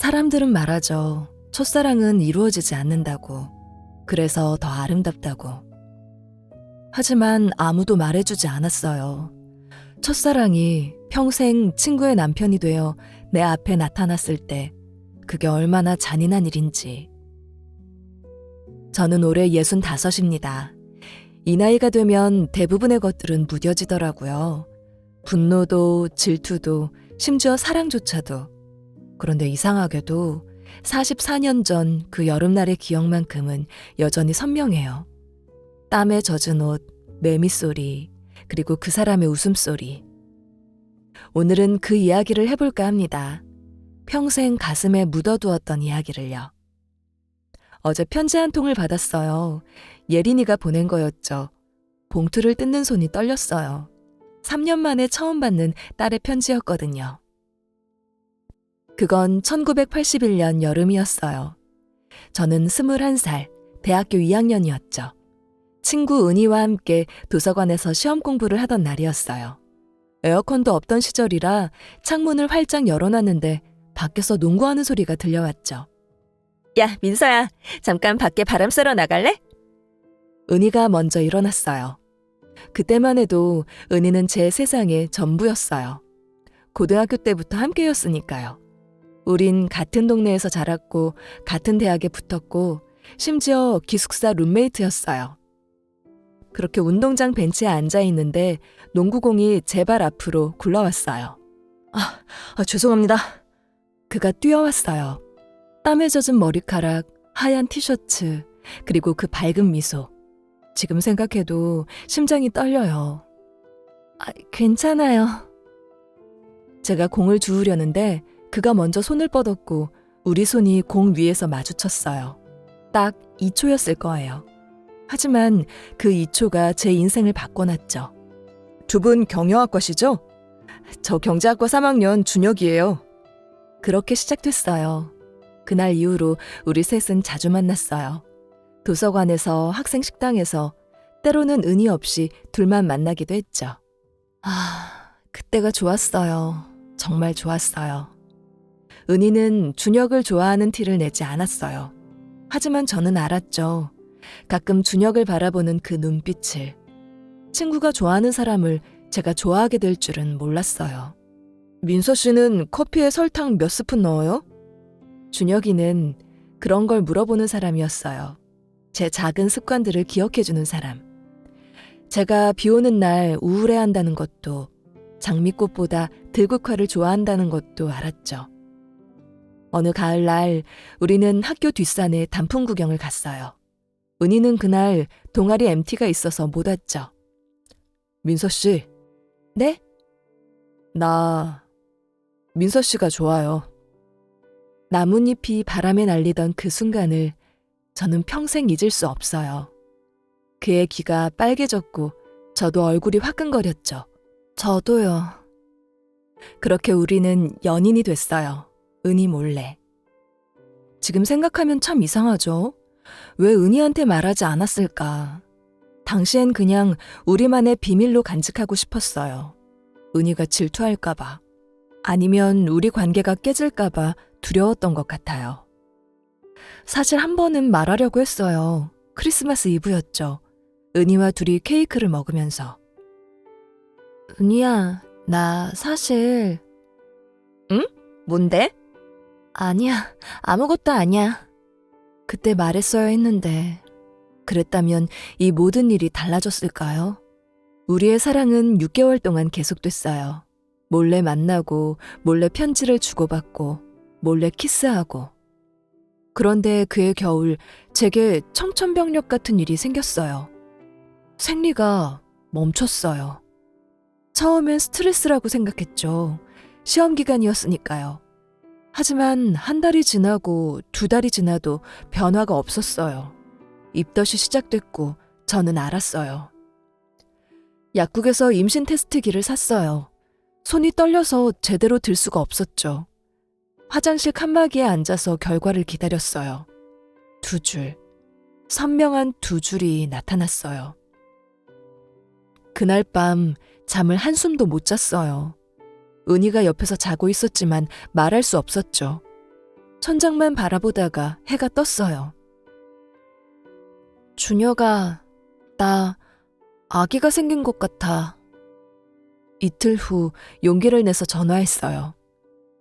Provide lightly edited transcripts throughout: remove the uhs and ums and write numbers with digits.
사람들은 말하죠. 첫사랑은 이루어지지 않는다고. 그래서 더 아름답다고. 하지만 아무도 말해주지 않았어요. 첫사랑이 평생 친구의 남편이 되어 내 앞에 나타났을 때 그게 얼마나 잔인한 일인지. 저는 올해 65입니다. 이 나이가 되면 대부분의 것들은 무뎌지더라고요. 분노도 질투도 심지어 사랑조차도. 그런데 이상하게도 44년 전 그 여름날의 기억만큼은 여전히 선명해요. 땀에 젖은 옷, 매미 소리, 그리고 그 사람의 웃음소리. 오늘은 그 이야기를 해볼까 합니다. 평생 가슴에 묻어두었던 이야기를요. 어제 편지 한 통을 받았어요. 예린이가 보낸 거였죠. 봉투를 뜯는 손이 떨렸어요. 3년 만에 처음 받는 딸의 편지였거든요. 그건 1981년 여름이었어요. 저는 21살, 대학교 2학년이었죠. 친구 은희와 함께 도서관에서 시험 공부를 하던 날이었어요. 에어컨도 없던 시절이라 창문을 활짝 열어놨는데 밖에서 농구하는 소리가 들려왔죠. 야, 민서야, 잠깐 밖에 바람 쐬러 나갈래? 은희가 먼저 일어났어요. 그때만 해도 은희는 제 세상의 전부였어요. 고등학교 때부터 함께였으니까요. 우린 같은 동네에서 자랐고 같은 대학에 붙었고 심지어 기숙사 룸메이트였어요. 그렇게 운동장 벤치에 앉아있는데 농구공이 제 발 앞으로 굴러왔어요. 죄송합니다. 그가 뛰어왔어요. 땀에 젖은 머리카락, 하얀 티셔츠, 그리고 그 밝은 미소. 지금 생각해도 심장이 떨려요. 괜찮아요. 제가 공을 주우려는데 그가 먼저 손을 뻗었고 우리 손이 공 위에서 마주쳤어요. 딱 2초였을 거예요. 하지만 그 2초가 제 인생을 바꿔놨죠. 두 분 경영학과시죠? 저 경제학과 3학년 준혁이에요. 그렇게 시작됐어요. 그날 이후로 우리 셋은 자주 만났어요. 도서관에서, 학생 식당에서, 때로는 은희 없이 둘만 만나기도 했죠. 그때가 좋았어요. 정말 좋았어요. 은희는 준혁을 좋아하는 티를 내지 않았어요. 하지만 저는 알았죠. 가끔 준혁을 바라보는 그 눈빛을. 친구가 좋아하는 사람을 제가 좋아하게 될 줄은 몰랐어요. 민서 씨는 커피에 설탕 몇 스푼 넣어요? 준혁이는 그런 걸 물어보는 사람이었어요. 제 작은 습관들을 기억해주는 사람. 제가 비 오는 날 우울해한다는 것도, 장미꽃보다 들국화를 좋아한다는 것도 알았죠. 어느 가을날 우리는 학교 뒷산에 단풍 구경을 갔어요. 은희는 그날 동아리 MT가 있어서 못 왔죠. 민서 씨. 네? 나 민서 씨가 좋아요. 나뭇잎이 바람에 날리던 그 순간을 저는 평생 잊을 수 없어요. 그의 귀가 빨개졌고 저도 얼굴이 화끈거렸죠. 저도요. 그렇게 우리는 연인이 됐어요. 은희 몰래. 지금 생각하면 참 이상하죠? 왜 은희한테 말하지 않았을까? 당시엔 그냥 우리만의 비밀로 간직하고 싶었어요. 은희가 질투할까봐. 아니면 우리 관계가 깨질까봐 두려웠던 것 같아요. 사실 한 번은 말하려고 했어요. 크리스마스 이브였죠. 은희와 둘이 케이크를 먹으면서. 은희야, 나 사실... 응? 뭔데? 아니야, 아무것도 아니야. 그때 말했어야 했는데 그랬다면 이 모든 일이 달라졌을까요? 우리의 사랑은 6개월 동안 계속됐어요. 몰래 만나고 몰래 편지를 주고받고 몰래 키스하고. 그런데 그해 겨울 제게 청천벽력 같은 일이 생겼어요. 생리가 멈췄어요. 처음엔 스트레스라고 생각했죠. 시험 기간이었으니까요. 하지만 한 달이 지나고 2달이 지나도 변화가 없었어요. 입덧이 시작됐고 저는 알았어요. 약국에서 임신 테스트기를 샀어요. 손이 떨려서 제대로 들 수가 없었죠. 화장실 칸막이에 앉아서 결과를 기다렸어요. 2줄. 선명한 2줄이 나타났어요. 그날 밤 잠을 한숨도 못 잤어요. 은희가 옆에서 자고 있었지만 말할 수 없었죠. 천장만 바라보다가 해가 떴어요. 준혁아, 나 아기가 생긴 것 같아. 이틀 후 용기를 내서 전화했어요.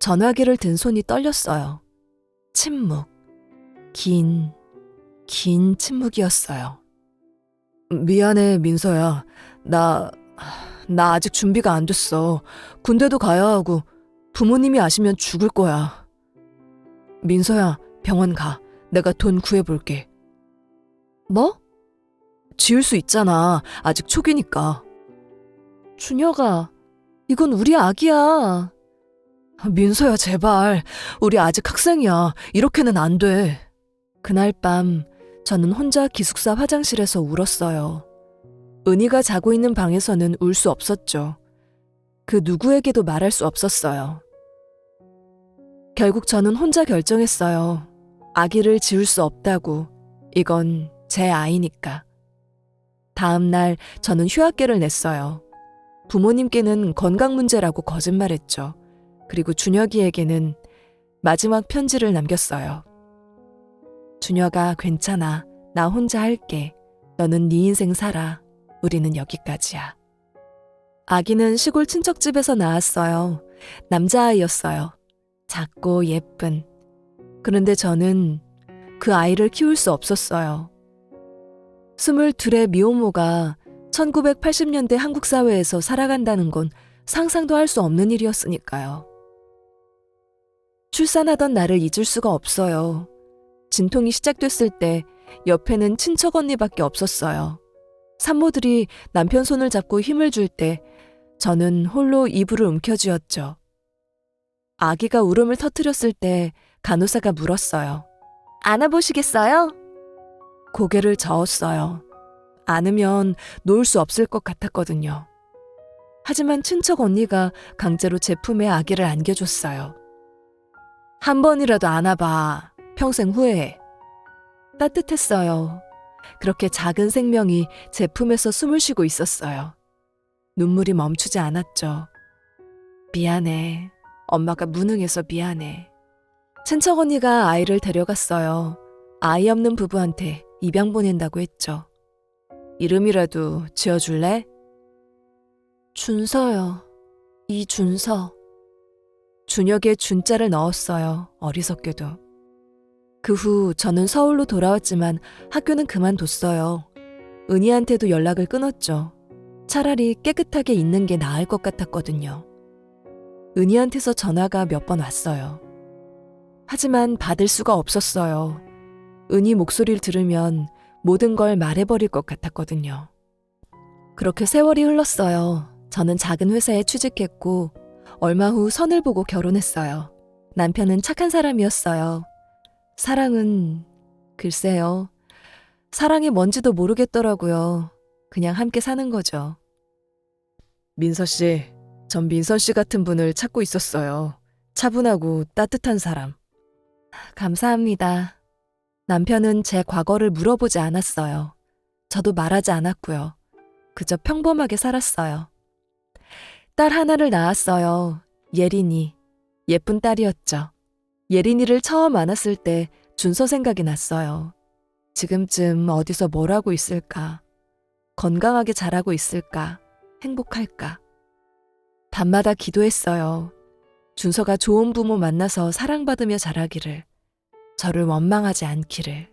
전화기를 든 손이 떨렸어요. 침묵. 긴 침묵이었어요. 미안해, 민서야. 나 아직 준비가 안 됐어. 군대도 가야 하고 부모님이 아시면 죽을 거야. 민서야, 병원 가. 내가 돈 구해볼게. 뭐? 지을 수 있잖아. 아직 초기니까. 준혁아, 이건 우리 아기야. 민서야, 제발. 우리 아직 학생이야. 이렇게는 안 돼. 그날 밤 저는 혼자 기숙사 화장실에서 울었어요. 은희가 자고 있는 방에서는 울 수 없었죠. 그 누구에게도 말할 수 없었어요. 결국 저는 혼자 결정했어요. 아기를 지울 수 없다고. 이건 제 아이니까. 다음 날 저는 휴학계를 냈어요. 부모님께는 건강 문제라고 거짓말했죠. 그리고 준혁이에게는 마지막 편지를 남겼어요. 준혁아, 괜찮아. 나 혼자 할게. 너는 네 인생 살아. 우리는 여기까지야. 아기는 시골 친척집에서 나왔어요. 남자아이였어요. 작고 예쁜. 그런데 저는 그 아이를 키울 수 없었어요. 22의 미혼모가 1980년대 한국 사회에서 살아간다는 건 상상도 할 수 없는 일이었으니까요. 출산하던 나를 잊을 수가 없어요. 진통이 시작됐을 때 옆에는 친척 언니밖에 없었어요. 산모들이 남편 손을 잡고 힘을 줄 때 저는 홀로 이불을 움켜쥐었죠. 아기가 울음을 터뜨렸을 때 간호사가 물었어요. 안아보시겠어요? 고개를 저었어요. 안으면 놓을 수 없을 것 같았거든요. 하지만 친척 언니가 강제로 제 품에 아기를 안겨줬어요. 한 번이라도 안아봐. 평생 후회해. 따뜻했어요. 그렇게 작은 생명이 제 품에서 숨을 쉬고 있었어요. 눈물이 멈추지 않았죠. 미안해. 엄마가 무능해서 미안해. 친척 언니가 아이를 데려갔어요. 아이 없는 부부한테 입양 보낸다고 했죠. 이름이라도 지어줄래? 준서요. 이준서. 준혁에 준자를 넣었어요. 어리석게도. 그 후 저는 서울로 돌아왔지만 학교는 그만뒀어요. 은희한테도 연락을 끊었죠. 차라리 깨끗하게 있는 게 나을 것 같았거든요. 은희한테서 전화가 몇 번 왔어요. 하지만 받을 수가 없었어요. 은희 목소리를 들으면 모든 걸 말해버릴 것 같았거든요. 그렇게 세월이 흘렀어요. 저는 작은 회사에 취직했고 얼마 후 선을 보고 결혼했어요. 남편은 착한 사람이었어요. 사랑은 글쎄요. 사랑이 뭔지도 모르겠더라고요. 그냥 함께 사는 거죠. 민서 씨, 전 민선 씨 같은 분을 찾고 있었어요. 차분하고 따뜻한 사람. 감사합니다. 남편은 제 과거를 물어보지 않았어요. 저도 말하지 않았고요. 그저 평범하게 살았어요. 딸 하나를 낳았어요. 예린이. 예쁜 딸이었죠. 예린이를 처음 안았을 때 준서 생각이 났어요. 지금쯤 어디서 뭘 하고 있을까? 건강하게 자라고 있을까? 행복할까? 밤마다 기도했어요. 준서가 좋은 부모 만나서 사랑받으며 자라기를, 저를 원망하지 않기를.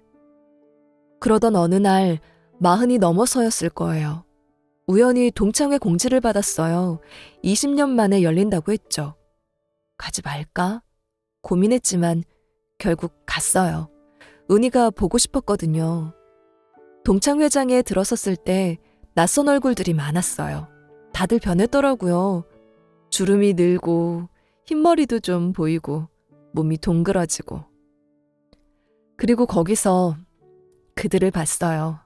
그러던 어느 날 40이 넘어서였을 거예요. 우연히 동창회 공지를 받았어요. 20년 만에 열린다고 했죠. 가지 말까? 고민했지만 결국 갔어요. 은희가 보고 싶었거든요. 동창회장에 들어섰을 때 낯선 얼굴들이 많았어요. 다들 변했더라고요. 주름이 늘고 흰머리도 좀 보이고 몸이 동그러지고. 그리고 거기서 그들을 봤어요.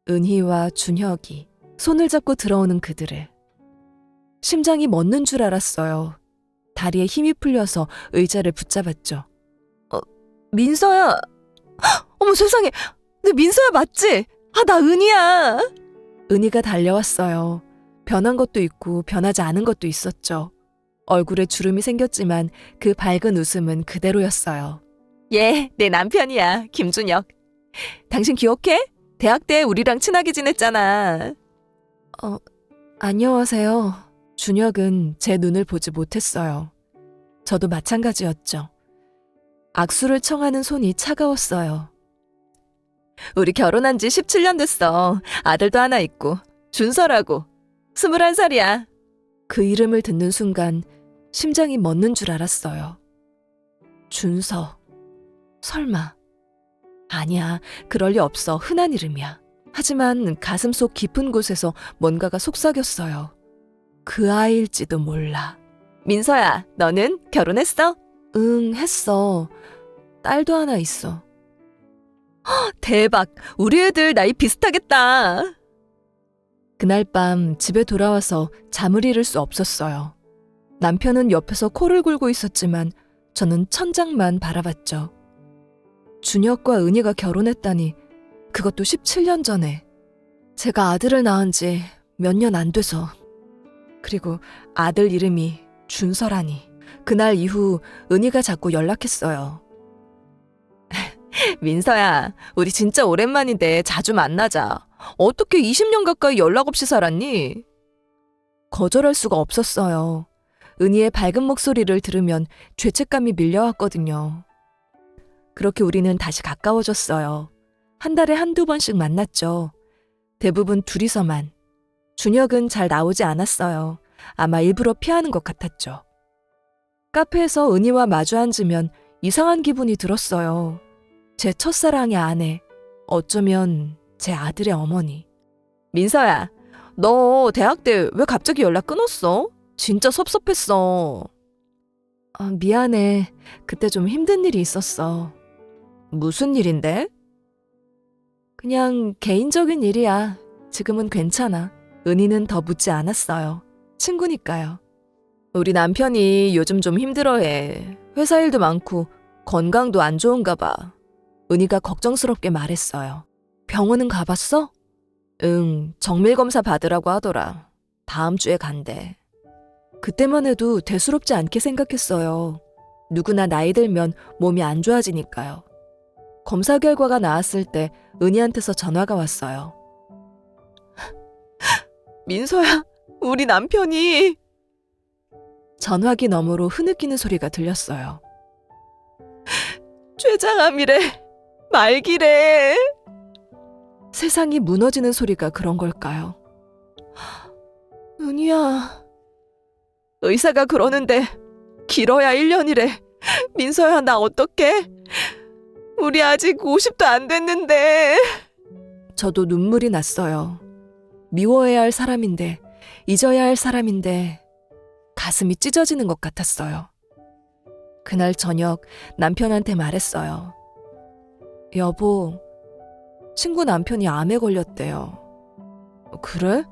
은희와 준혁이 손을 잡고 들어오는 그들을. 심장이 멎는 줄 알았어요. 다리에 힘이 풀려서 의자를 붙잡았죠. 민서야. 어머 세상에. 너 민서야 맞지? 나 은희야. 은희가 달려왔어요. 변한 것도 있고 변하지 않은 것도 있었죠. 얼굴에 주름이 생겼지만 그 밝은 웃음은 그대로였어요. 얘, 내 남편이야, 김준혁. 당신 기억해? 대학 때 우리랑 친하게 지냈잖아. 안녕하세요. 준혁은 제 눈을 보지 못했어요. 저도 마찬가지였죠. 악수를 청하는 손이 차가웠어요. 우리 결혼한 지 17년 됐어. 아들도 하나 있고. 준서라고. 21살이야. 그 이름을 듣는 순간 심장이 멎는 줄 알았어요. 준서. 설마. 아니야, 그럴 리 없어. 흔한 이름이야. 하지만 가슴속 깊은 곳에서 뭔가가 속삭였어요. 그 아이일지도 몰라. 민서야, 너는 결혼했어? 응, 했어. 딸도 하나 있어. 대박! 우리 애들 나이 비슷하겠다. 그날 밤 집에 돌아와서 잠을 이룰 수 없었어요. 남편은 옆에서 코를 골고 있었지만 저는 천장만 바라봤죠. 준혁과 은희가 결혼했다니, 그것도 17년 전에. 제가 아들을 낳은 지 몇 년 안 돼서. 그리고 아들 이름이 준서라니. 그날 이후 은희가 자꾸 연락했어요. 민서야, 우리 진짜 오랜만인데 자주 만나자. 어떻게 20년 가까이 연락 없이 살았니? 거절할 수가 없었어요. 은희의 밝은 목소리를 들으면 죄책감이 밀려왔거든요. 그렇게 우리는 다시 가까워졌어요. 한 달에 한두 번씩 만났죠. 대부분 둘이서만. 준혁은 잘 나오지 않았어요. 아마 일부러 피하는 것 같았죠. 카페에서 은희와 마주 앉으면 이상한 기분이 들었어요. 제 첫사랑의 아내, 어쩌면 제 아들의 어머니. 민서야, 너 대학 때 왜 갑자기 연락 끊었어? 진짜 섭섭했어. 미안해. 그때 좀 힘든 일이 있었어. 무슨 일인데? 그냥 개인적인 일이야. 지금은 괜찮아. 은희는 더 묻지 않았어요. 친구니까요. 우리 남편이 요즘 좀 힘들어해. 회사 일도 많고 건강도 안 좋은가 봐. 은희가 걱정스럽게 말했어요. 병원은 가봤어? 응, 정밀검사 받으라고 하더라. 다음 주에 간대. 그때만 해도 대수롭지 않게 생각했어요. 누구나 나이 들면 몸이 안 좋아지니까요. 검사 결과가 나왔을 때 은희한테서 전화가 왔어요. 민서야, 우리 남편이... 전화기 너머로 흐느끼는 소리가 들렸어요. 췌장암이래. 말기래. 세상이 무너지는 소리가 그런 걸까요? 은희야, 의사가 그러는데 길어야 1년이래. 민서야, 나 어떡해? 우리 아직 50도 안 됐는데. 저도 눈물이 났어요. 미워해야 할 사람인데, 잊어야 할 사람인데 가슴이 찢어지는 것 같았어요. 그날 저녁 남편한테 말했어요. 여보, 친구 남편이 암에 걸렸대요. 그래?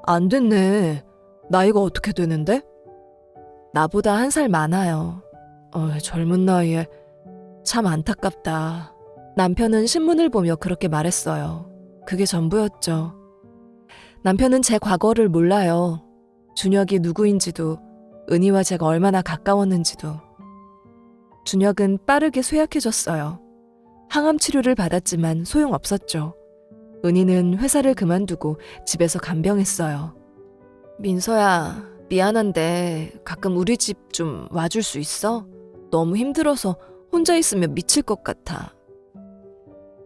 안 됐네. 나이가 어떻게 되는데? 나보다 1살 많아요. 젊은 나이에 참 안타깝다. 남편은 신문을 보며 그렇게 말했어요. 그게 전부였죠. 남편은 제 과거를 몰라요. 준혁이 누구인지도, 은희와 제가 얼마나 가까웠는지도. 준혁은 빠르게 쇠약해졌어요. 항암 치료를 받았지만 소용없었죠. 은희는 회사를 그만두고 집에서 간병했어요. 민서야, 미안한데 가끔 우리 집 좀 와줄 수 있어? 너무 힘들어서 혼자 있으면 미칠 것 같아.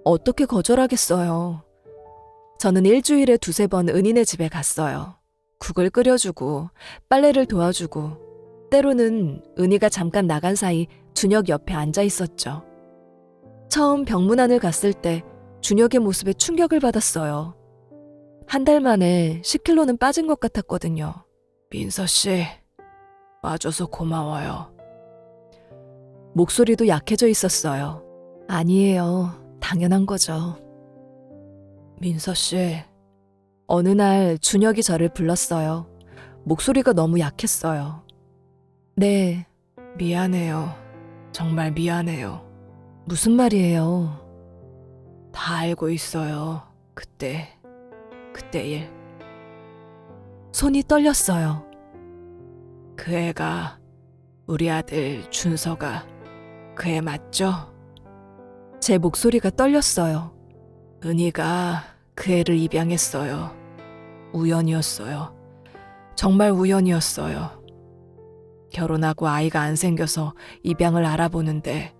어떻게 거절하겠어요. 저는 일주일에 2-3번 은희네 집에 갔어요. 국을 끓여주고 빨래를 도와주고 때로는 은희가 잠깐 나간 사이 준혁 옆에 앉아 있었죠. 처음 병문안을 갔을 때 준혁의 모습에 충격을 받았어요. 1달 만에 10kg는 빠진 것 같았거든요. 민서 씨, 와줘서 고마워요. 목소리도 약해져 있었어요. 아니에요. 당연한 거죠. 민서 씨. 어느 날 준혁이 저를 불렀어요. 목소리가 너무 약했어요. 네, 미안해요. 정말 미안해요. 무슨 말이에요? 다 알고 있어요. 그때 일. 손이 떨렸어요. 그 애가, 우리 아들 준서가 그 애 맞죠? 제 목소리가 떨렸어요. 은희가 그 애를 입양했어요. 우연이었어요. 정말 우연이었어요. 결혼하고 아이가 안 생겨서 입양을 알아보는데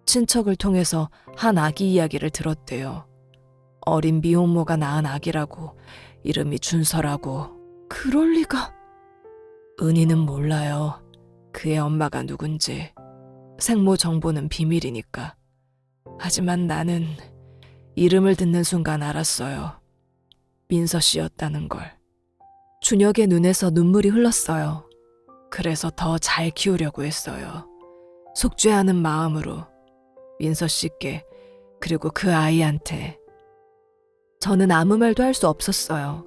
친척을 통해서 한 아기 이야기를 들었대요. 어린 미혼모가 낳은 아기라고, 이름이 준서라고. 그럴 리가. 은희는 몰라요. 그의 엄마가 누군지. 생모 정보는 비밀이니까. 하지만 나는 이름을 듣는 순간 알았어요. 민서 씨였다는 걸. 준혁의 눈에서 눈물이 흘렀어요. 그래서 더 잘 키우려고 했어요. 속죄하는 마음으로 민서 씨께, 그리고 그 아이한테. 저는 아무 말도 할 수 없었어요.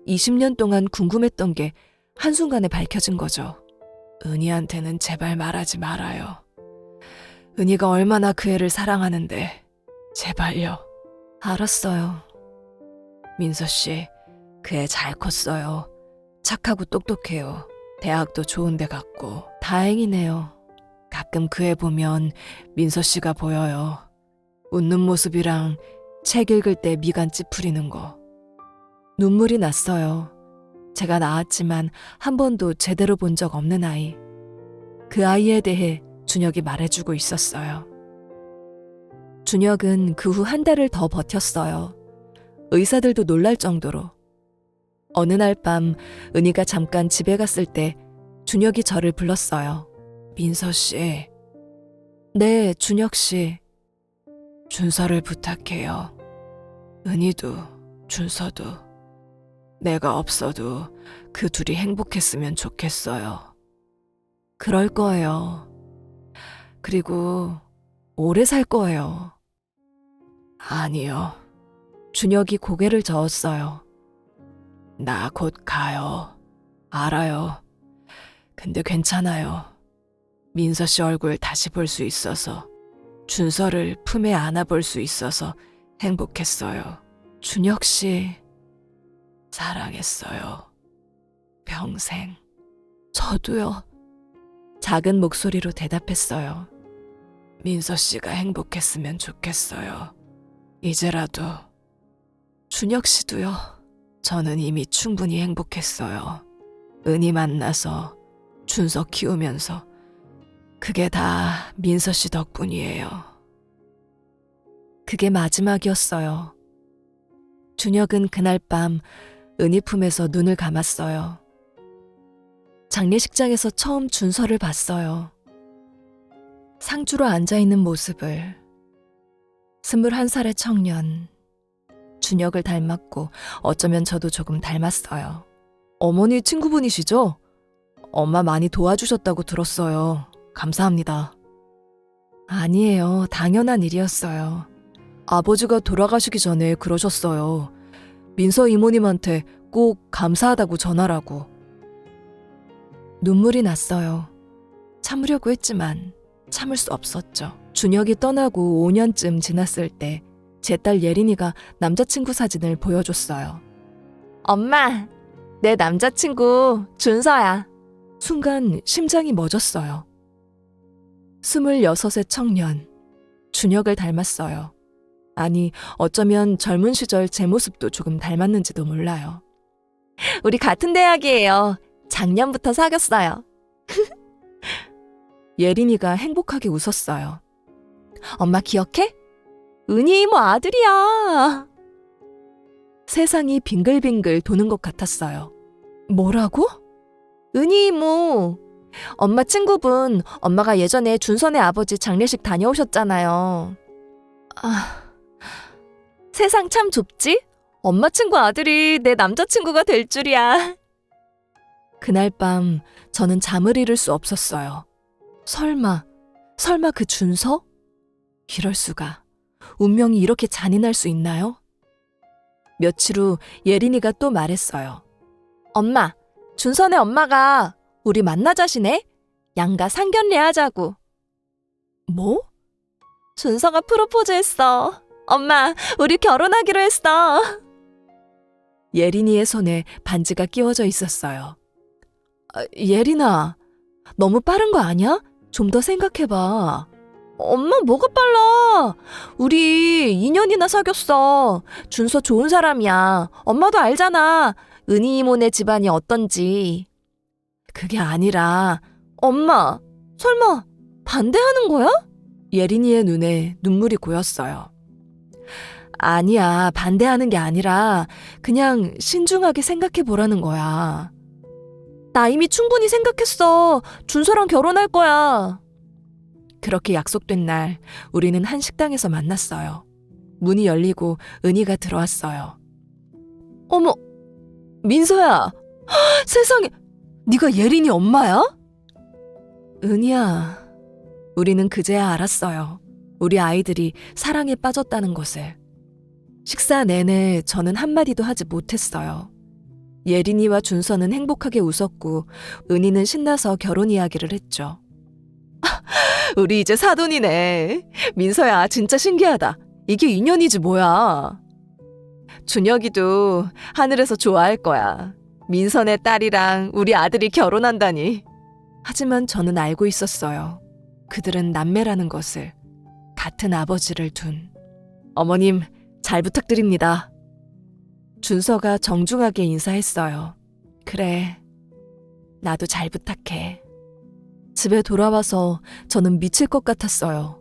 20년 동안 궁금했던 게 한순간에 밝혀진 거죠. 은희한테는 제발 말하지 말아요. 은희가 얼마나 그 애를 사랑하는데 제발요. 알았어요. 민서 씨, 그 애 잘 컸어요. 착하고 똑똑해요. 대학도 좋은 데 갔고. 다행이네요. 가끔 그 애 보면 민서 씨가 보여요. 웃는 모습이랑 책 읽을 때 미간 찌푸리는 거. 눈물이 났어요. 제가 낳았지만 한 번도 제대로 본 적 없는 아이. 그 아이에 대해 준혁이 말해주고 있었어요. 준혁은 그 후 한 달을 더 버텼어요. 의사들도 놀랄 정도로. 어느 날 밤 은희가 잠깐 집에 갔을 때 준혁이 저를 불렀어요. 민서 씨. 네, 준혁 씨. 준서를 부탁해요. 은희도 준서도 내가 없어도 그 둘이 행복했으면 좋겠어요. 그럴 거예요. 그리고 오래 살 거예요. 아니요. 준혁이 고개를 저었어요. 나 곧 가요. 알아요. 근데 괜찮아요. 민서 씨 얼굴 다시 볼 수 있어서, 준서를 품에 안아볼 수 있어서 행복했어요. 준혁 씨, 사랑했어요. 평생. 저도요. 작은 목소리로 대답했어요. 민서 씨가 행복했으면 좋겠어요. 이제라도. 준혁 씨도요. 저는 이미 충분히 행복했어요. 은희 만나서, 준서 키우면서. 그게 다 민서 씨 덕분이에요. 그게 마지막이었어요. 준혁은 그날 밤 은희 품에서 눈을 감았어요. 장례식장에서 처음 준서를 봤어요. 상주로 앉아있는 모습을. 21살의 청년. 준혁을 닮았고 어쩌면 저도 조금 닮았어요. 어머니 친구분이시죠? 엄마 많이 도와주셨다고 들었어요. 감사합니다. 아니에요. 당연한 일이었어요. 아버지가 돌아가시기 전에 그러셨어요. 민서 이모님한테 꼭 감사하다고 전하라고. 눈물이 났어요. 참으려고 했지만 참을 수 없었죠. 준혁이 떠나고 5년쯤 지났을 때 제 딸 예린이가 남자친구 사진을 보여줬어요. 엄마, 내 남자친구 준서야. 순간 심장이 멎었어요. 26의 청년, 준혁을 닮았어요. 아니, 어쩌면 젊은 시절 제 모습도 조금 닮았는지도 몰라요. 우리 같은 대학이에요. 작년부터 사귀었어요. 예린이가 행복하게 웃었어요. 엄마 기억해? 은희 이모 아들이야. 세상이 빙글빙글 도는 것 같았어요. 뭐라고? 은희 이모. 엄마 친구분, 엄마가 예전에 준선의 아버지 장례식 다녀오셨잖아요. 세상 참 좁지? 엄마 친구 아들이 내 남자친구가 될 줄이야. 그날 밤 저는 잠을 이룰 수 없었어요. 설마 그 준서? 이럴 수가. 운명이 이렇게 잔인할 수 있나요? 며칠 후 예린이가 또 말했어요. 엄마, 준선의 엄마가 우리 만나자시네? 양가 상견례 하자고. 뭐? 준서가 프로포즈 했어. 엄마, 우리 결혼하기로 했어. 예린이의 손에 반지가 끼워져 있었어요. 예린아, 너무 빠른 거 아니야? 좀 더 생각해봐. 엄마 뭐가 빨라? 우리 2년이나 사귀었어. 준서 좋은 사람이야. 엄마도 알잖아. 은희 이모네 집안이 어떤지. 그게 아니라 엄마 설마 반대하는 거야? 예린이의 눈에 눈물이 고였어요. 아니야, 반대하는 게 아니라 그냥 신중하게 생각해 보라는 거야. 나 이미 충분히 생각했어. 준서랑 결혼할 거야. 그렇게 약속된 날 우리는 한 식당에서 만났어요. 문이 열리고 은희가 들어왔어요. 어머, 민서야. 세상에, 네가 예린이 엄마야? 은희야, 우리는 그제야 알았어요. 우리 아이들이 사랑에 빠졌다는 것을. 식사 내내 저는 한마디도 하지 못했어요. 예린이와 준서는 행복하게 웃었고 은희는 신나서 결혼 이야기를 했죠. 우리 이제 사돈이네. 민서야, 진짜 신기하다. 이게 인연이지 뭐야. 준혁이도 하늘에서 좋아할 거야. 민선의 딸이랑 우리 아들이 결혼한다니. 하지만 저는 알고 있었어요. 그들은 남매라는 것을. 같은 아버지를 둔. 어머님, 잘 부탁드립니다. 준서가 정중하게 인사했어요. 그래, 나도 잘 부탁해. 집에 돌아와서 저는 미칠 것 같았어요.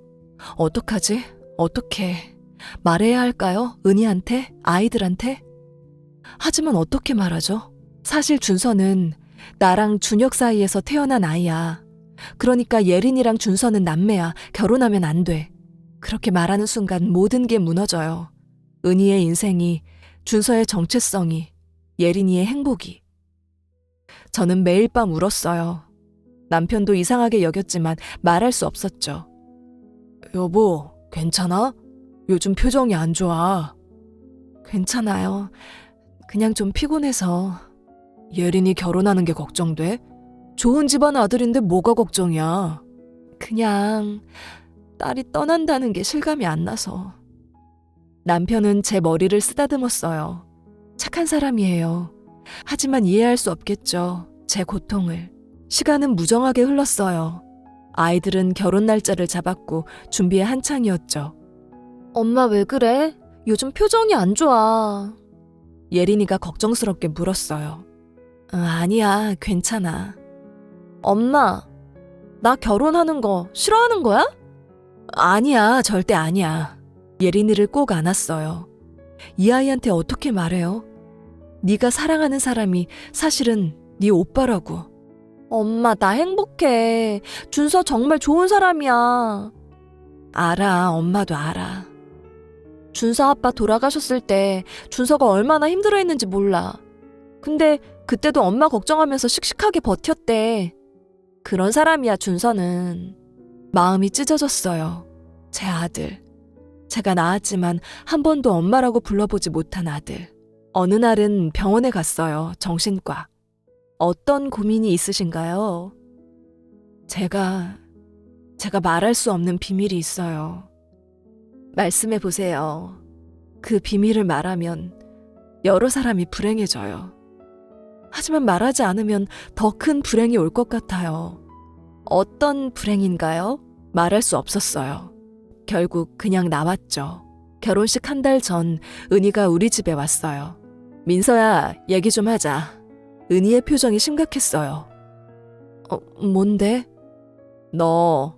어떡하지? 어떻게? 말해야 할까요? 은희한테? 아이들한테? 하지만 어떻게 말하죠? 사실 준서는 나랑 준혁 사이에서 태어난 아이야. 그러니까 예린이랑 준서는 남매야. 결혼하면 안 돼. 그렇게 말하는 순간 모든 게 무너져요. 은희의 인생이, 준서의 정체성이, 예린이의 행복이. 저는 매일 밤 울었어요. 남편도 이상하게 여겼지만 말할 수 없었죠. 여보, 괜찮아? 요즘 표정이 안 좋아. 괜찮아요. 그냥 좀 피곤해서. 예린이 결혼하는 게 걱정돼? 좋은 집안 아들인데 뭐가 걱정이야? 그냥 딸이 떠난다는 게 실감이 안 나서. 남편은 제 머리를 쓰다듬었어요. 착한 사람이에요. 하지만 이해할 수 없겠죠. 제 고통을. 시간은 무정하게 흘렀어요. 아이들은 결혼 날짜를 잡았고 준비에 한창이었죠. 엄마 왜 그래? 요즘 표정이 안 좋아. 예린이가 걱정스럽게 물었어요. 아니야, 괜찮아. 엄마, 나 결혼하는 거 싫어하는 거야? 아니야, 절대 아니야. 예린이를 꼭 안았어요. 이 아이한테 어떻게 말해요? 네가 사랑하는 사람이 사실은 네 오빠라고. 엄마, 나 행복해. 준서 정말 좋은 사람이야. 알아, 엄마도 알아. 준서 아빠 돌아가셨을 때 준서가 얼마나 힘들어했는지 몰라. 근데 그때도 엄마 걱정하면서 씩씩하게 버텼대. 그런 사람이야, 준서는. 마음이 찢어졌어요. 제 아들. 제가 낳았지만 한 번도 엄마라고 불러보지 못한 아들. 어느 날은 병원에 갔어요. 정신과. 어떤 고민이 있으신가요? 제가 말할 수 없는 비밀이 있어요. 말씀해 보세요. 그 비밀을 말하면 여러 사람이 불행해져요. 하지만 말하지 않으면 더 큰 불행이 올 것 같아요. 어떤 불행인가요? 말할 수 없었어요. 결국 그냥 나왔죠. 결혼식 한 달 전 은희가 우리 집에 왔어요. 민서야, 얘기 좀 하자. 은희의 표정이 심각했어요. 뭔데? 너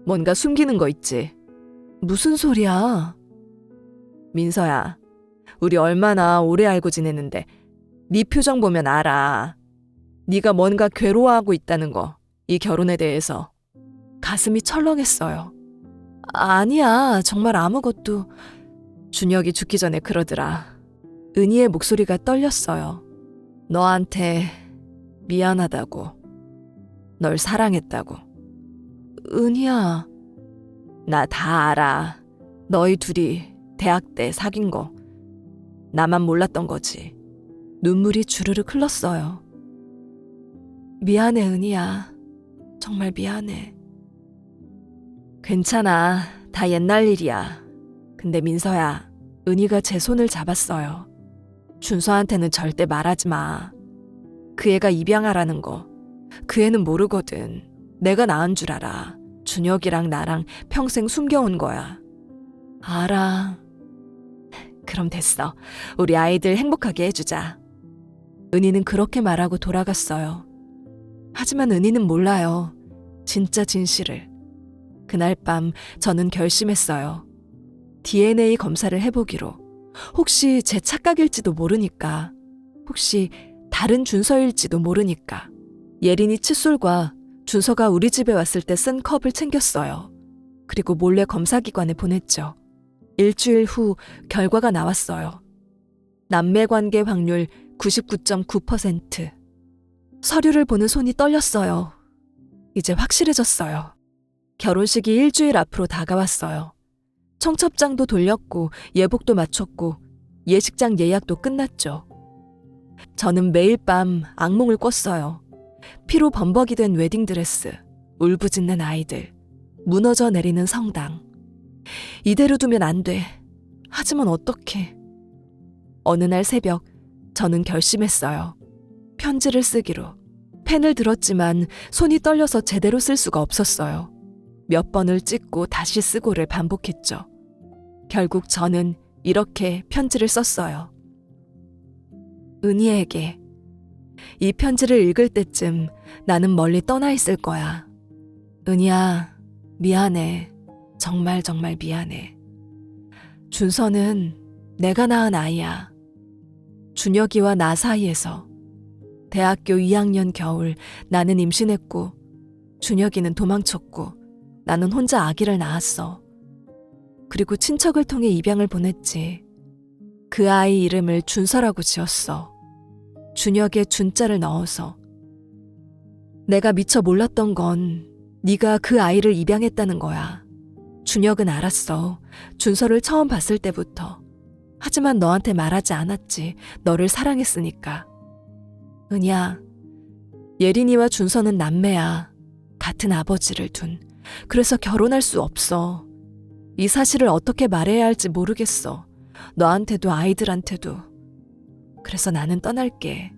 뭔가 숨기는 거 있지? 무슨 소리야? 민서야, 우리 얼마나 오래 알고 지냈는데 네 표정 보면 알아. 네가 뭔가 괴로워하고 있다는 거, 이 결혼에 대해서. 가슴이 철렁했어요. 아니야, 정말 아무것도. 준혁이 죽기 전에 그러더라. 은희의 목소리가 떨렸어요. 너한테 미안하다고. 널 사랑했다고. 은희야. 나 다 알아. 너희 둘이 대학 때 사귄 거. 나만 몰랐던 거지. 눈물이 주르륵 흘렀어요. 미안해, 은희야. 정말 미안해. 괜찮아. 다 옛날 일이야. 근데 민서야, 은희가 제 손을 잡았어요. 준서한테는 절대 말하지 마. 그 애가 입양하라는 거. 그 애는 모르거든. 내가 낳은 줄 알아. 준혁이랑 나랑 평생 숨겨온 거야. 알아. 그럼 됐어. 우리 아이들 행복하게 해주자. 은희는 그렇게 말하고 돌아갔어요. 하지만 은희는 몰라요. 진짜 진실을. 그날 밤 저는 결심했어요. DNA 검사를 해보기로. 혹시 제 착각일지도 모르니까. 혹시 다른 준서일지도 모르니까. 예린이 칫솔과 준서가 우리 집에 왔을 때 쓴 컵을 챙겼어요. 그리고 몰래 검사기관에 보냈죠. 일주일 후 결과가 나왔어요. 남매관계 확률 99.9%. 서류를 보는 손이 떨렸어요. 이제 확실해졌어요. 결혼식이 일주일 앞으로 다가왔어요. 청첩장도 돌렸고 예복도 맞췄고 예식장 예약도 끝났죠. 저는 매일 밤 악몽을 꿨어요. 피로 범벅이 된 웨딩드레스, 울부짖는 아이들, 무너져 내리는 성당. 이대로 두면 안 돼. 하지만 어떡해. 어느 날 새벽 저는 결심했어요. 편지를 쓰기로. 펜을 들었지만 손이 떨려서 제대로 쓸 수가 없었어요. 몇 번을 찍고 다시 쓰고를 반복했죠. 결국 저는 이렇게 편지를 썼어요. 은희에게. 이 편지를 읽을 때쯤 나는 멀리 떠나 있을 거야. 은희야, 미안해. 정말 정말 미안해. 준서는 내가 낳은 아이야. 준혁이와 나 사이에서. 대학교 2학년 겨울 나는 임신했고 준혁이는 도망쳤고 나는 혼자 아기를 낳았어. 그리고 친척을 통해 입양을 보냈지. 그 아이 이름을 준서라고 지었어. 준혁의 준자를 넣어서. 내가 미처 몰랐던 건 네가 그 아이를 입양했다는 거야. 준혁은 알았어. 준서를 처음 봤을 때부터. 하지만 너한테 말하지 않았지. 너를 사랑했으니까. 은희야, 예린이와 준서는 남매야. 같은 아버지를 둔. 그래서 결혼할 수 없어. 이 사실을 어떻게 말해야 할지 모르겠어. 너한테도 아이들한테도. 그래서 나는 떠날게.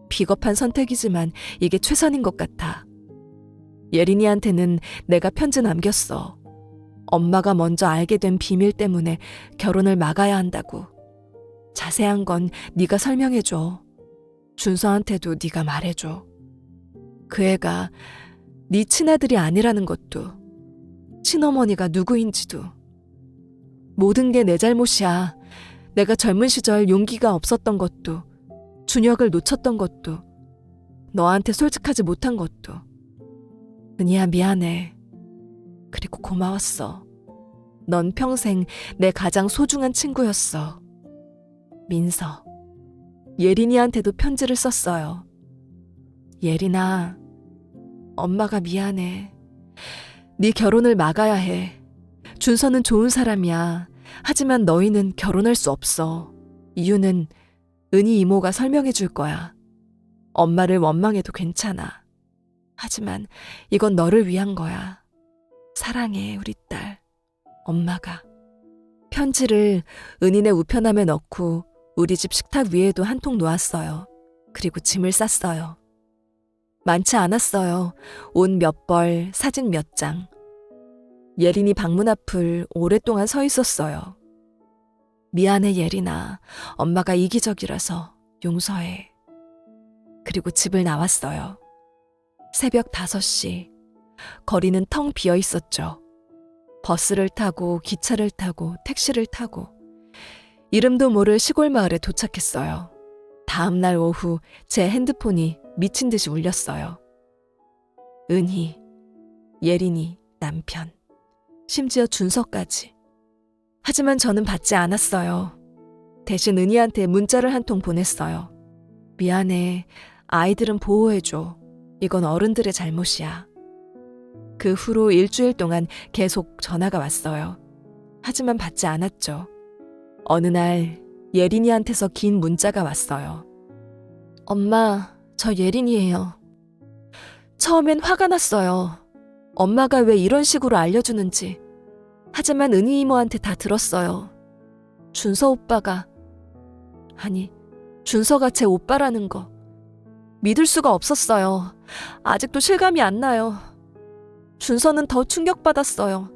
비겁한 선택이지만 이게 최선인 것 같아. 예린이한테는 내가 편지 남겼어. 엄마가 먼저 알게 된 비밀 때문에 결혼을 막아야 한다고. 자세한 건 네가 설명해줘. 준서한테도 네가 말해줘. 그 애가 네 친아들이 아니라는 것도, 친어머니가 누구인지도. 모든 게 내 잘못이야. 내가 젊은 시절 용기가 없었던 것도, 준혁을 놓쳤던 것도, 너한테 솔직하지 못한 것도. 은희야, 미안해. 그리고 고마웠어. 넌 평생 내 가장 소중한 친구였어. 민서. 예린이한테도 편지를 썼어요. 예린아, 엄마가 미안해. 네 결혼을 막아야 해. 준서는 좋은 사람이야. 하지만 너희는 결혼할 수 없어. 이유는 은희 이모가 설명해 줄 거야. 엄마를 원망해도 괜찮아. 하지만 이건 너를 위한 거야. 사랑해, 우리 딸. 엄마가. 편지를 은희네 우편함에 넣고 우리 집 식탁 위에도 한 통 놓았어요. 그리고 짐을 쌌어요. 많지 않았어요. 옷 몇 벌, 사진 몇 장. 예린이 방문 앞을 오랫동안 서 있었어요. 미안해, 예린아. 엄마가 이기적이라서 용서해. 그리고 집을 나왔어요. 새벽 5시. 거리는 텅 비어 있었죠. 버스를 타고 기차를 타고 택시를 타고 이름도 모를 시골 마을에 도착했어요. 다음 날 오후 제 핸드폰이 미친 듯이 울렸어요. 은희, 예린이, 남편, 심지어 준서까지. 하지만 저는 받지 않았어요. 대신 은희한테 문자를 한 통 보냈어요. 미안해. 아이들은 보호해줘. 이건 어른들의 잘못이야. 그 후로 일주일 동안 계속 전화가 왔어요. 하지만 받지 않았죠. 어느 날 예린이한테서 긴 문자가 왔어요. 엄마, 저 예린이에요. 처음엔 화가 났어요. 엄마가 왜 이런 식으로 알려주는지. 하지만 은희 이모한테 다 들었어요. 준서 오빠가, 아니, 준서가 제 오빠라는 거. 믿을 수가 없었어요. 아직도 실감이 안 나요. 준서는 더 충격받았어요.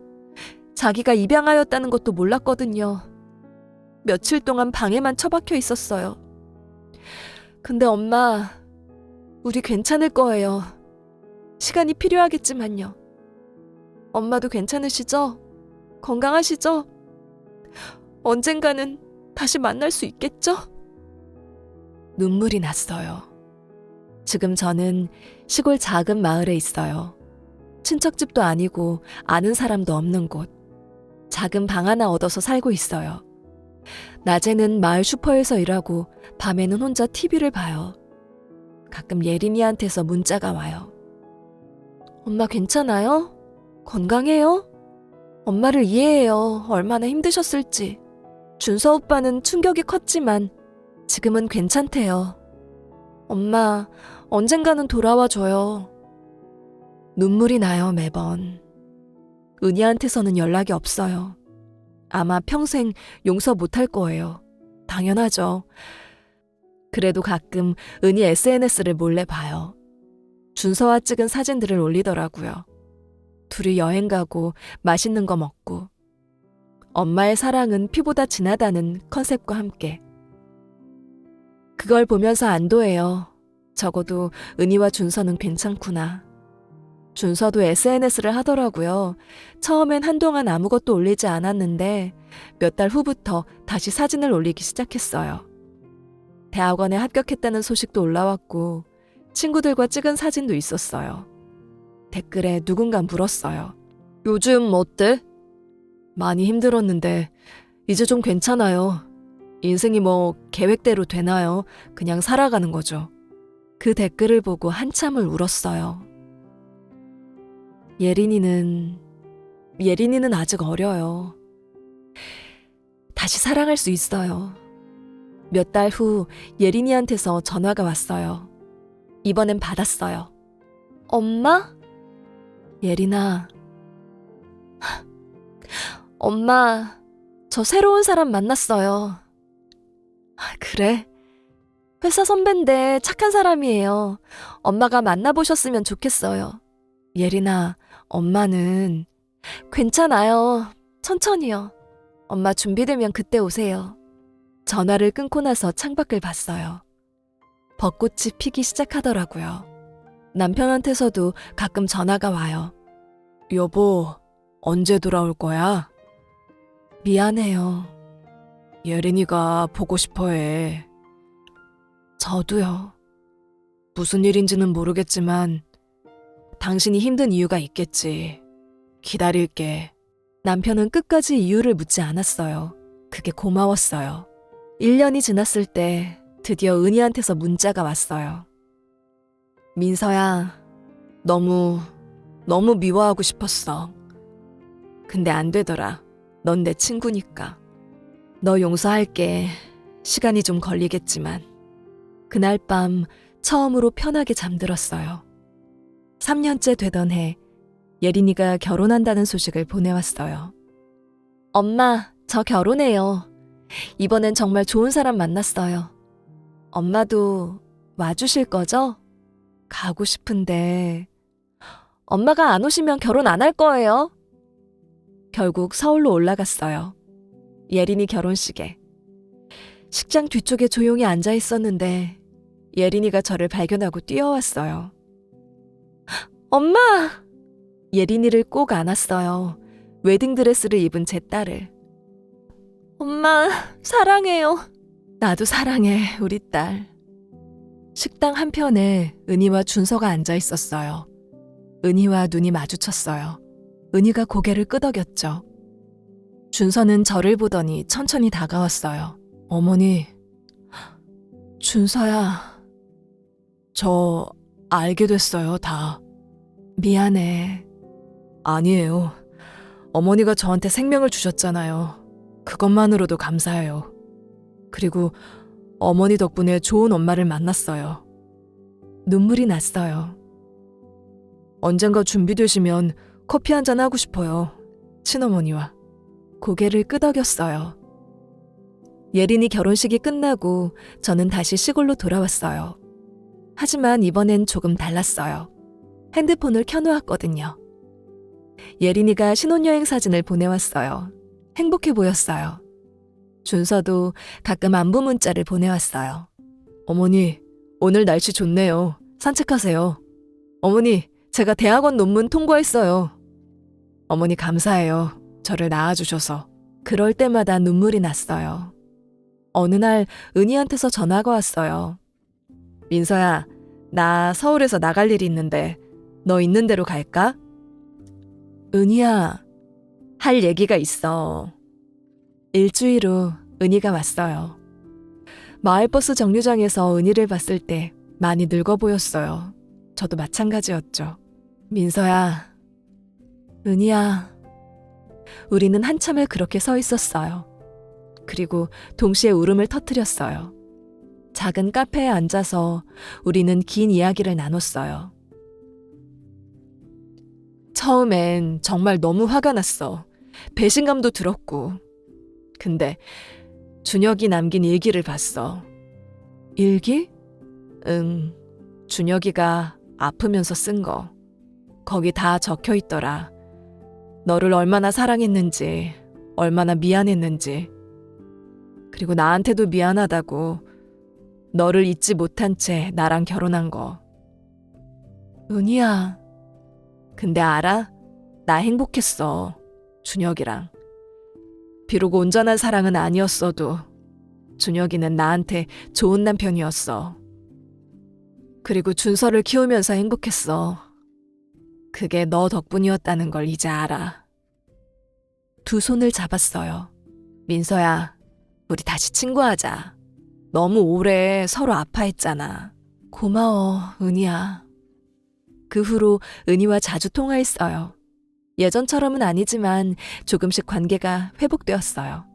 자기가 입양하였다는 것도 몰랐거든요. 며칠 동안 방에만 처박혀 있었어요. 근데 엄마, 우리 괜찮을 거예요. 시간이 필요하겠지만요. 엄마도 괜찮으시죠? 건강하시죠? 언젠가는 다시 만날 수 있겠죠? 눈물이 났어요. 지금 저는 시골 작은 마을에 있어요. 친척집도 아니고 아는 사람도 없는 곳. 작은 방 하나 얻어서 살고 있어요. 낮에는 마을 슈퍼에서 일하고 밤에는 혼자 TV를 봐요. 가끔 예린이한테서 문자가 와요. 엄마 괜찮아요? 건강해요? 엄마를 이해해요. 얼마나 힘드셨을지. 준서 오빠는 충격이 컸지만 지금은 괜찮대요. 엄마, 언젠가는 돌아와줘요. 눈물이 나요, 매번. 은희한테서는 연락이 없어요. 아마 평생 용서 못할 거예요. 당연하죠. 그래도 가끔 은희 SNS를 몰래 봐요. 준서와 찍은 사진들을 올리더라고요. 둘이 여행 가고 맛있는 거 먹고. 엄마의 사랑은 피보다 진하다는 컨셉과 함께. 그걸 보면서 안도해요. 적어도 은희와 준서는 괜찮구나. 준서도 SNS를 하더라고요. 처음엔 한동안 아무것도 올리지 않았는데 몇 달 후부터 다시 사진을 올리기 시작했어요. 대학원에 합격했다는 소식도 올라왔고 친구들과 찍은 사진도 있었어요. 댓글에 누군가 물었어요. 요즘 어때? 많이 힘들었는데 이제 좀 괜찮아요. 인생이 뭐 계획대로 되나요? 그냥 살아가는 거죠. 그 댓글을 보고 한참을 울었어요. 예린이는 아직 어려요. 다시 사랑할 수 있어요. 몇 달 후 예린이한테서 전화가 왔어요. 이번엔 받았어요. 엄마? 예린아. 엄마, 저 새로운 사람 만났어요. 그래? 회사 선배인데 착한 사람이에요. 엄마가 만나보셨으면 좋겠어요. 예린아, 엄마는 괜찮아요. 천천히요. 엄마 준비되면 그때 오세요. 전화를 끊고 나서 창밖을 봤어요. 벚꽃이 피기 시작하더라고요. 남편한테서도 가끔 전화가 와요. 여보, 언제 돌아올 거야? 미안해요. 예린이가 보고 싶어해. 저도요. 무슨 일인지는 모르겠지만 당신이 힘든 이유가 있겠지. 기다릴게. 남편은 끝까지 이유를 묻지 않았어요. 그게 고마웠어요. 1년이 지났을 때 드디어 은희한테서 문자가 왔어요. 민서야, 너무 미워하고 싶었어. 근데 안 되더라. 넌 내 친구니까. 너 용서할게. 시간이 좀 걸리겠지만. 그날 밤 처음으로 편하게 잠들었어요. 3년째 되던 해 예린이가 결혼한다는 소식을 보내왔어요. 엄마, 저 결혼해요. 이번엔 정말 좋은 사람 만났어요. 엄마도 와주실 거죠? 가고 싶은데 엄마가 안 오시면 결혼 안 할 거예요. 결국 서울로 올라갔어요. 예린이 결혼식에. 식장 뒤쪽에 조용히 앉아 있었는데 예린이가 저를 발견하고 뛰어왔어요. 엄마! 예린이를 꼭 안았어요. 웨딩드레스를 입은 제 딸을. 엄마, 사랑해요. 나도 사랑해, 우리 딸. 식당 한편에 은희와 준서가 앉아 있었어요. 은희와 눈이 마주쳤어요. 은희가 고개를 끄덕였죠. 준서는 저를 보더니 천천히 다가왔어요. 어머니, 준서야, 저 알게 됐어요, 다. 미안해. 아니에요. 어머니가 저한테 생명을 주셨잖아요. 그것만으로도 감사해요. 그리고 어머니 덕분에 좋은 엄마를 만났어요. 눈물이 났어요. 언젠가 준비되시면 커피 한잔 하고 싶어요. 친어머니와. 고개를 끄덕였어요. 예린이 결혼식이 끝나고 저는 다시 시골로 돌아왔어요. 하지만 이번엔 조금 달랐어요. 핸드폰을 켜놓았거든요. 예린이가 신혼여행 사진을 보내왔어요. 행복해 보였어요. 준서도 가끔 안부 문자를 보내왔어요. 어머니, 오늘 날씨 좋네요. 산책하세요. 어머니, 제가 대학원 논문 통과했어요. 어머니 감사해요. 저를 낳아주셔서. 그럴 때마다 눈물이 났어요. 어느 날 은희한테서 전화가 왔어요. 민서야, 나 서울에서 나갈 일이 있는데 너 있는 대로 갈까? 은희야, 할 얘기가 있어. 일주일 후 은희가 왔어요. 마을버스 정류장에서 은희를 봤을 때 많이 늙어 보였어요. 저도 마찬가지였죠. 민서야, 은희야. 우리는 한참을 그렇게 서 있었어요. 그리고 동시에 울음을 터뜨렸어요. 작은 카페에 앉아서 우리는 긴 이야기를 나눴어요. 처음엔 정말 너무 화가 났어. 배신감도 들었고. 근데 준혁이 남긴 일기를 봤어. 일기? 응, 준혁이가 아프면서 쓴 거. 거기 다 적혀 있더라. 너를 얼마나 사랑했는지, 얼마나 미안했는지. 그리고 나한테도 미안하다고. 너를 잊지 못한 채 나랑 결혼한 거. 은희야. 근데 알아? 나 행복했어. 준혁이랑. 비록 온전한 사랑은 아니었어도 준혁이는 나한테 좋은 남편이었어. 그리고 준서를 키우면서 행복했어. 그게 너 덕분이었다는 걸 이제 알아. 두 손을 잡았어요. 민서야, 우리 다시 친구하자. 너무 오래 서로 아파했잖아. 고마워, 은희야. 그 후로 은희와 자주 통화했어요. 예전처럼은 아니지만 조금씩 관계가 회복되었어요.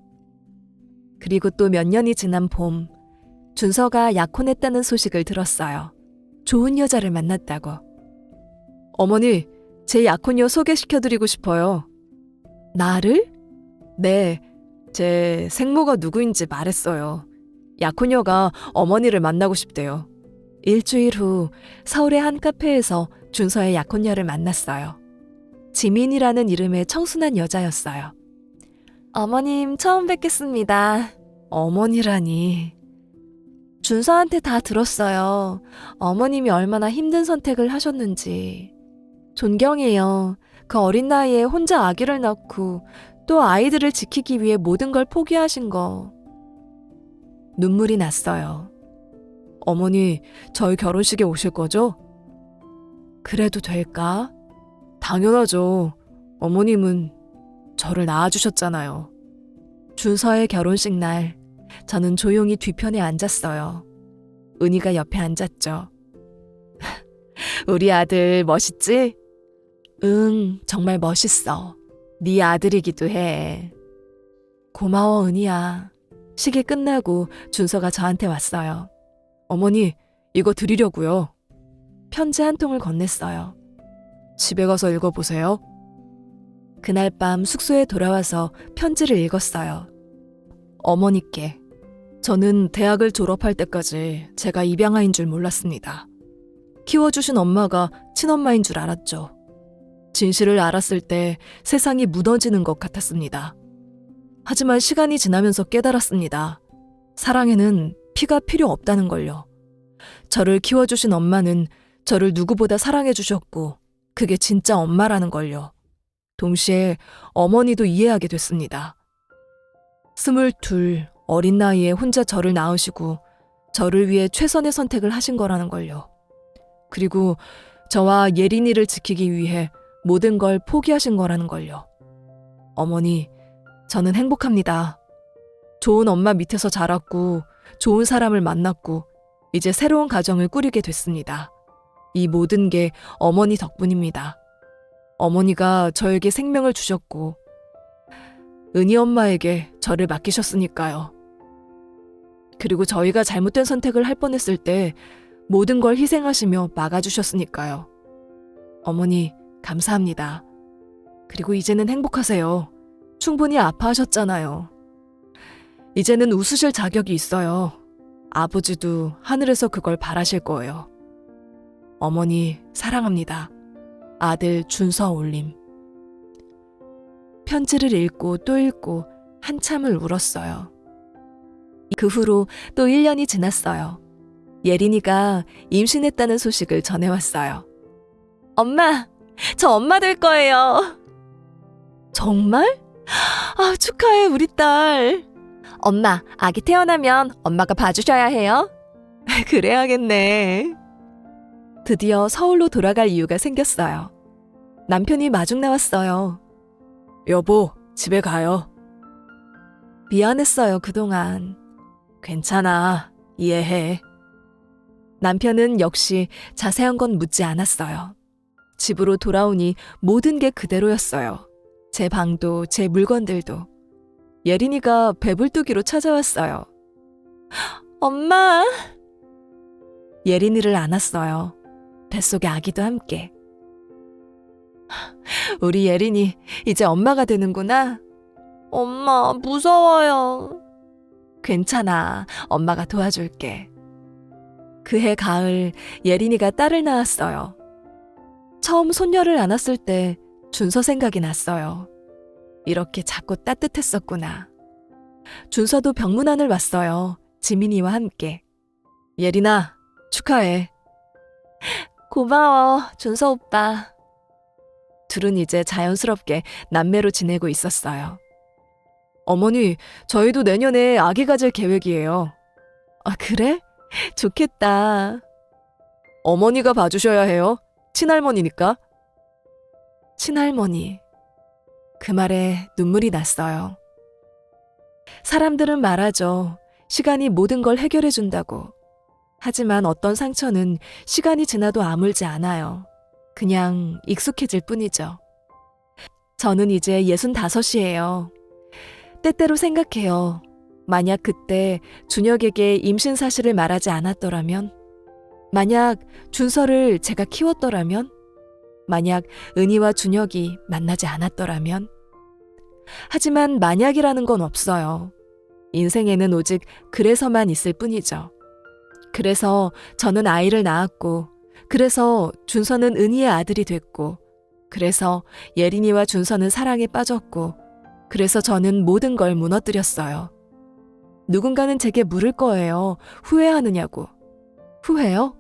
그리고 또 몇 년이 지난 봄, 준서가 약혼했다는 소식을 들었어요. 좋은 여자를 만났다고. 어머니, 제 약혼녀 소개시켜드리고 싶어요. 나를? 네, 제 생모가 누구인지 말했어요. 약혼녀가 어머니를 만나고 싶대요. 일주일 후 서울의 한 카페에서 준서의 약혼녀를 만났어요. 지민이라는 이름의 청순한 여자였어요. 어머님 처음 뵙겠습니다. 어머니라니. 준서한테 다 들었어요. 어머님이 얼마나 힘든 선택을 하셨는지. 존경해요. 그 어린 나이에 혼자 아기를 낳고 또 아이들을 지키기 위해 모든 걸 포기하신 거. 눈물이 났어요. 어머니, 저희 결혼식에 오실 거죠? 그래도 될까? 당연하죠. 어머님은 저를 낳아주셨잖아요. 준서의 결혼식 날, 저는 조용히 뒤편에 앉았어요. 은희가 옆에 앉았죠. 우리 아들 멋있지? 응, 정말 멋있어. 네 아들이기도 해. 고마워, 은희야. 식이 끝나고 준서가 저한테 왔어요. 어머니, 이거 드리려고요. 편지 한 통을 건넸어요. 집에 가서 읽어보세요. 그날 밤 숙소에 돌아와서 편지를 읽었어요. 어머니께. 저는 대학을 졸업할 때까지 제가 입양아인 줄 몰랐습니다. 키워주신 엄마가 친엄마인 줄 알았죠. 진실을 알았을 때 세상이 무너지는 것 같았습니다. 하지만 시간이 지나면서 깨달았습니다. 사랑에는 피가 필요 없다는 걸요. 저를 키워주신 엄마는 저를 누구보다 사랑해주셨고 그게 진짜 엄마라는 걸요. 동시에 어머니도 이해하게 됐습니다. 22 어린 나이에 혼자 저를 낳으시고 저를 위해 최선의 선택을 하신 거라는 걸요. 그리고 저와 예린이를 지키기 위해 모든 걸 포기하신 거라는 걸요. 어머니, 저는 행복합니다. 좋은 엄마 밑에서 자랐고 좋은 사람을 만났고 이제 새로운 가정을 꾸리게 됐습니다. 이 모든 게 어머니 덕분입니다. 어머니가 저에게 생명을 주셨고 은희 엄마에게 저를 맡기셨으니까요. 그리고 저희가 잘못된 선택을 할 뻔했을 때 모든 걸 희생하시며 막아주셨으니까요. 어머니, 감사합니다. 그리고 이제는 행복하세요. 충분히 아파하셨잖아요. 이제는 웃으실 자격이 있어요. 아버지도 하늘에서 그걸 바라실 거예요. 어머니, 사랑합니다. 아들 준서 올림. 편지를 읽고 또 읽고 한참을 울었어요. 그 후로 또 1년이 지났어요. 예린이가 임신했다는 소식을 전해왔어요. 엄마, 저 엄마 될 거예요. 정말? 아, 축하해, 우리 딸. 엄마, 아기 태어나면 엄마가 봐주셔야 해요. 그래야겠네. 드디어 서울로 돌아갈 이유가 생겼어요. 남편이 마중 나왔어요. 여보, 집에 가요. 미안했어요, 그동안. 괜찮아, 이해해. 남편은 역시 자세한 건 묻지 않았어요. 집으로 돌아오니 모든 게 그대로였어요. 제 방도 제 물건들도. 예린이가 배불뚝이로 찾아왔어요. 엄마! 예린이를 안았어요. 뱃속에 아기도 함께. 우리 예린이 이제 엄마가 되는구나. 엄마, 무서워요. 괜찮아, 엄마가 도와줄게. 그해 가을 예린이가 딸을 낳았어요. 처음 손녀를 안았을 때 준서 생각이 났어요. 이렇게 작고 따뜻했었구나. 준서도 병문안을 왔어요. 지민이와 함께. 예린아, 축하해. 고마워, 준서 오빠. 둘은 이제 자연스럽게 남매로 지내고 있었어요. 어머니, 저희도 내년에 아기 가질 계획이에요. 아, 그래? 좋겠다. 어머니가 봐주셔야 해요. 친할머니니까. 친할머니. 그 말에 눈물이 났어요. 사람들은 말하죠. 시간이 모든 걸 해결해 준다고. 하지만 어떤 상처는 시간이 지나도 아물지 않아요. 그냥 익숙해질 뿐이죠. 저는 이제 65이에요. 때때로 생각해요. 만약 그때 준혁에게 임신 사실을 말하지 않았더라면, 만약 준서를 제가 키웠더라면, 만약 은희와 준혁이 만나지 않았더라면. 하지만 만약이라는 건 없어요. 인생에는 오직 그래서만 있을 뿐이죠. 그래서 저는 아이를 낳았고, 그래서 준서는 은희의 아들이 됐고, 그래서 예린이와 준서는 사랑에 빠졌고, 그래서 저는 모든 걸 무너뜨렸어요. 누군가는 제게 물을 거예요. 후회하느냐고. 후회요?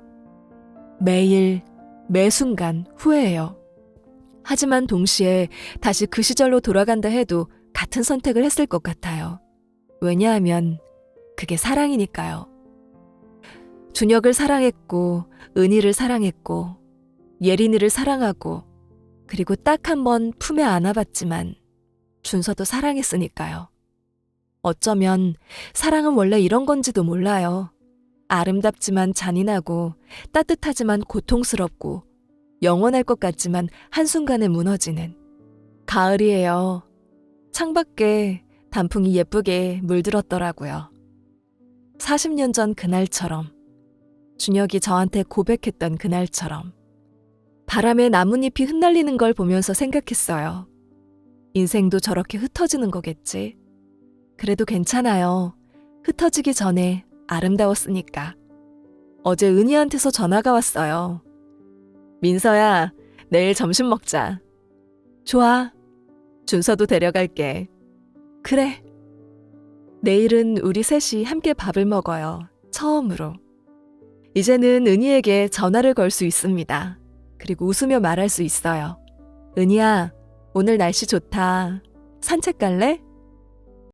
매일, 매 순간 후회해요. 하지만 동시에 다시 그 시절로 돌아간다 해도 같은 선택을 했을 것 같아요. 왜냐하면 그게 사랑이니까요. 준혁을 사랑했고, 은희를 사랑했고, 예린이를 사랑하고, 그리고 딱 한 번 품에 안아봤지만 준서도 사랑했으니까요. 어쩌면 사랑은 원래 이런 건지도 몰라요. 아름답지만 잔인하고, 따뜻하지만 고통스럽고, 영원할 것 같지만 한순간에 무너지는. 가을이에요. 창밖에 단풍이 예쁘게 물들었더라고요. 40년 전 그날처럼, 준혁이 저한테 고백했던 그날처럼. 바람에 나뭇잎이 흩날리는 걸 보면서 생각했어요. 인생도 저렇게 흩어지는 거겠지. 그래도 괜찮아요. 흩어지기 전에 아름다웠으니까. 어제 은희한테서 전화가 왔어요. 민서야, 내일 점심 먹자. 좋아. 준서도 데려갈게. 그래. 내일은 우리 셋이 함께 밥을 먹어요. 처음으로. 이제는 은희에게 전화를 걸 수 있습니다. 그리고 웃으며 말할 수 있어요. 은희야, 오늘 날씨 좋다. 산책 갈래?